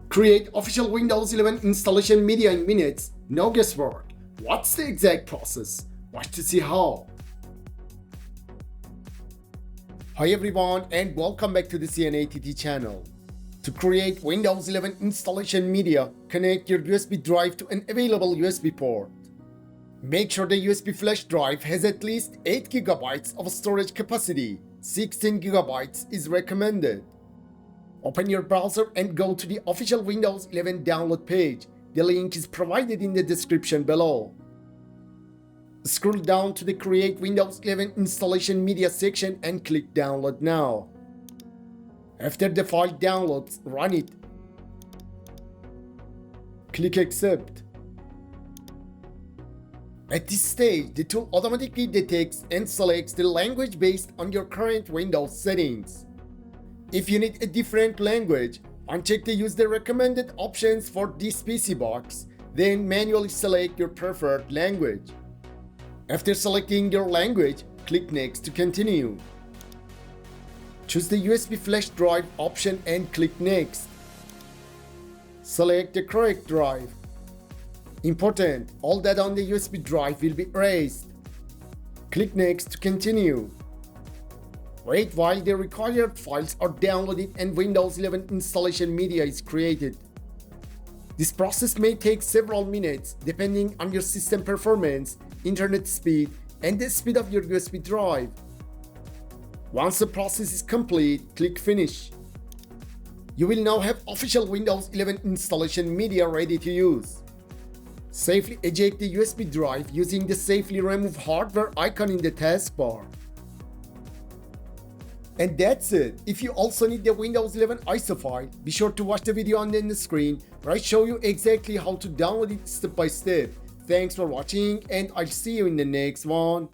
Create official Windows 11 installation media in minutes, no guesswork. What's the exact process? Watch to see how. Hi everyone and welcome back to the CNATT channel. To create Windows 11 installation media, connect your USB drive to an available USB port. Make sure the USB flash drive has at least 8 GB of storage capacity. 16 GB is recommended. Open your browser and go to the official Windows 11 download page. The link is provided in the description below. Scroll down to the Create Windows 11 Installation Media section and click Download Now. After the file downloads, run it. Click Accept. At this stage, the tool automatically detects and selects the language based on your current Windows settings. If you need a different language, uncheck the Use the recommended options for this PC box, then manually select your preferred language. After selecting your language, click Next to continue. Choose the USB flash drive option and click Next. Select the correct drive. Important, all data on the USB drive will be erased. Click Next to continue. Wait while the required files are downloaded and Windows 11 installation media is created. This process may take several minutes depending on your system performance, internet speed, and the speed of your USB drive. Once the process is complete, click Finish. You will now have official Windows 11 installation media ready to use. Safely eject the USB drive using the Safely Remove Hardware icon in the taskbar. And that's it. If you also need the Windows 11 ISO file, be sure to watch the video on the screen where I show you exactly how to download it step by step. Thanks for watching and I'll see you in the next one.